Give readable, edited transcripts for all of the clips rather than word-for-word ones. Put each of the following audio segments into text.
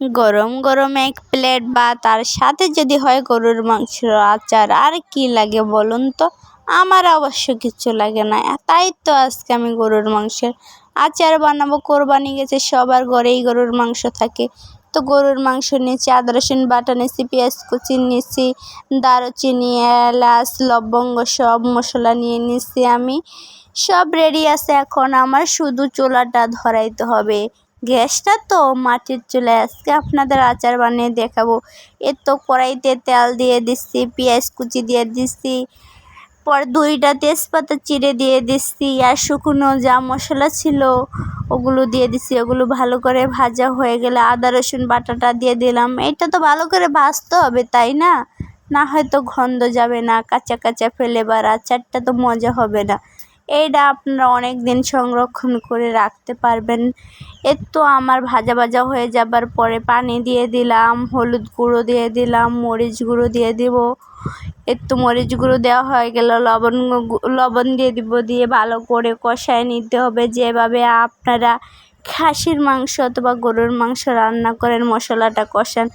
গরম গরম এক প্লেট বা তার সাথে যদি হয় গরুর মাংসের আচার, আর কি লাগে বলুন তো? আমার অবশ্য কিছু লাগে না। তাই তো আজকে আমি গরুর মাংসের আচার বানাবো। কোরবানি গেছে, সবার ঘরেই গরুর মাংস থাকে। তো গরুর মাংস নিয়েছি, আদা রসুন বাটা নিয়েছি, পেঁয়াজ কুচি নিয়েছি, দারুচিনি, এলাচ, লবঙ্গ সব মশলা নিয়ে নিয়েছি আমি। সব রেডি আছে, এখন আমার শুধু চুলাটা ধরাইতে হবে। গ্যাসটা তো মাটির চুলায় আজকে আপনাদের আচার বানিয়ে দেখাবো। তো কড়াইতে তেল দিয়ে দিচ্ছি, পেঁয়াজ কুচি দিয়ে দিচ্ছি, পর 2টা তেজপাতা চিড়ে দিয়ে দিচ্ছি, আর শুকনো যা মশলা ছিল ওগুলো দিয়ে দিচ্ছি। ওগুলো ভালো করে ভাজা হয়ে গেলে আদা রসুন বাটাটা দিয়ে দিলাম। এটা তো ভালো করে ভাজতে হবে, তাই না? না হয়তো গন্ধ যাবে না, কাঁচা কাঁচা ফ্লেভার, আচারটা তো মজা হবে না। এইটা আপনারা অনেক দিন সংরক্ষণ করে রাখতে পারবেন। তো আমার ভাজা ভাজা হয়ে যাবার পরে পানি দিয়ে দিলাম, হলুদ গুঁড়ো দিয়ে দিলাম, মরিচ গুঁড়ো দিয়ে দিব। একটু মরিচ গুঁড়ো দেওয়া হয়ে গেল, লবণ দিয়ে দিব, দিয়ে ভালো করে কষায় নিতে হবে। যেভাবে আপনারা খাসির মাংস অথবা গরুর মাংস রান্না করেন, মশলাটা কষান,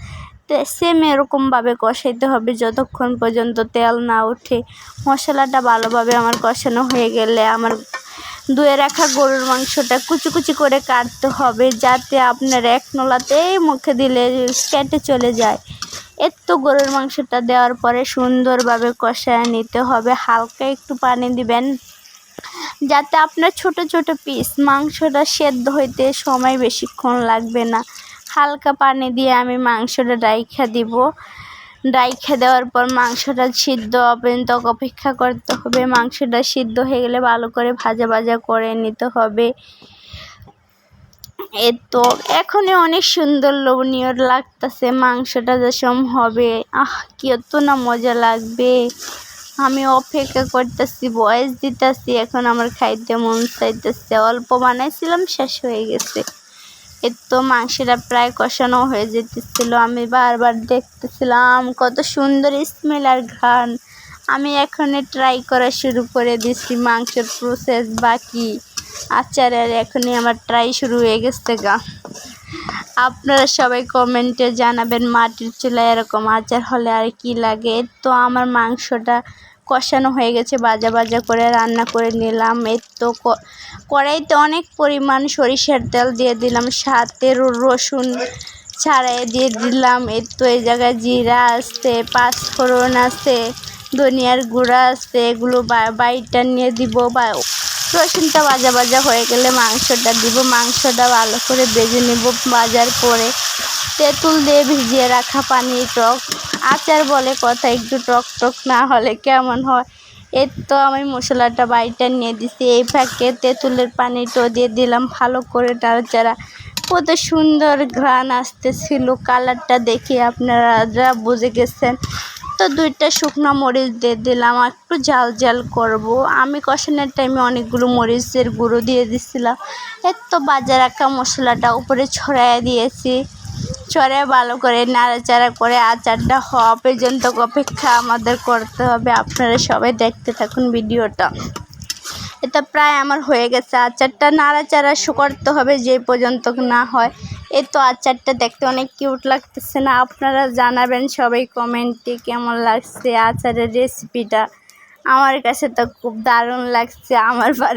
সেম এরকমভাবে কষাইতে হবে যতক্ষণ পর্যন্ত তেল না ওঠে। মশলাটা ভালোভাবে আমার কষানো হয়ে গেলে আমার ধুয়ে রাখা গরুর মাংসটা কুচি কুচি করে কাটতে হবে, যাতে আপনার এক নলাতেই মুখে দিলে কেটে চলে যায়। তো গরুর মাংসটা দেওয়ার পরে সুন্দরভাবে কষায় নিতে হবে। হালকা একটু পানি দিবেন, যাতে আপনার ছোট ছোট পিস, মাংসটা সেদ্ধ হইতে সময় বেশিক্ষণ লাগবে না। হালকা পানি দিয়ে আমি মাংসটা রাইখা দিব। রাইখা দেওয়ার পর মাংসটা সিদ্ধ পর্যন্ত অপেক্ষা করতে হবে। মাংসটা সিদ্ধ হয়ে গেলে ভালো করে ভাজা ভাজা করে নিতে হবে। তো এখনই অনেক সুন্দর লোভনীয় লাগতেছে। মাংসটা যেসম হবে, কত না মজা লাগবে। আমি অপেক্ষা করতেছি, বয়স দিতেছি, এখন আমার খাইতে মন চাইতেছে। অল্প বানাইছিলাম, শেষ হয়ে গেছে। তো মাংসটা প্রায় কষানো হয়ে যেতেছিল, আমি বারবার দেখতেছিলাম কত সুন্দর স্মেল আর ঘ্রাণ। আমি এখনই ট্রাই করা শুরু করে দিচ্ছি। মাংসের প্রসেস বাকি, আচারের এখনই আমার ট্রাই শুরু হয়ে গেছে গা। আপনারা সবাই কমেন্টে জানাবেন মাটির চুলায় এরকম আচার হলে আর কি লাগে। তো আমার মাংসটা কষানো হয়ে গেছে, ভাজা ভাজা করে রান্না করে নিলাম। তো কড়াইতে অনেক পরিমাণ সরিষার তেল দিয়ে দিলাম, সাথে রসুন ছাড়াই দিয়ে দিলাম। তো এই জায়গায় জিরা আছে, পাঁচফোড়ন আছে, ধনিয়ার গুঁড়া আছে, এগুলো বাইটা নিয়ে দিব। রসুনটা ভাজা ভাজা হয়ে গেলে মাংসটা দিব। মাংসটা ভালো করে ভেজে নেব। ভাজার পরে তেঁতুল দিয়ে ভিজিয়ে রাখা পানি, টক আচার বলে কথা, একটু টক টক না হলে কেমন হয়। তো আমি মশলাটা বাইটা নিয়ে দিছি। এই ফাঁকে তেঁতুলের পানিটাও দিয়ে দিলাম, ভালো করে নাড়াচাড়া। কত সুন্দর ঘ্রাণ আসতেছিল, কালারটা দেখে আপনারা বুঝে গেছেন। তো 2টা শুকনো মরিচ দিয়ে দিলাম, একটু ঝাল ঝাল করব। আমি কষানোর টাইমে অনেকগুলো মরিচের গুঁড়ো দিয়ে দিছিলাম। তো বাজা রাখা মশলাটা উপরে ছড়াইয়া দিয়েছি। ছড়ায় ভালো করে নাড়াচাড়া করে আচারটা হওয়া পর্যন্ত অপেক্ষা আমাদের করতে হবে। আপনারা সবাই দেখতে থাকুন ভিডিওটা। এটা প্রায় আমার হয়ে গেছে। আচারটা নাড়াচাড়া করতে হবে যে পর্যন্ত না হয়। তো আচারটা দেখতে অনেক কিউট লাগতেছে না? আপনারা জানাবেন সবাই কমেন্টে কেমন লাগছে আচারের রেসিপিটা। আমার কাছে তো খুব দারুণ লাগছে। আমার বাড়ি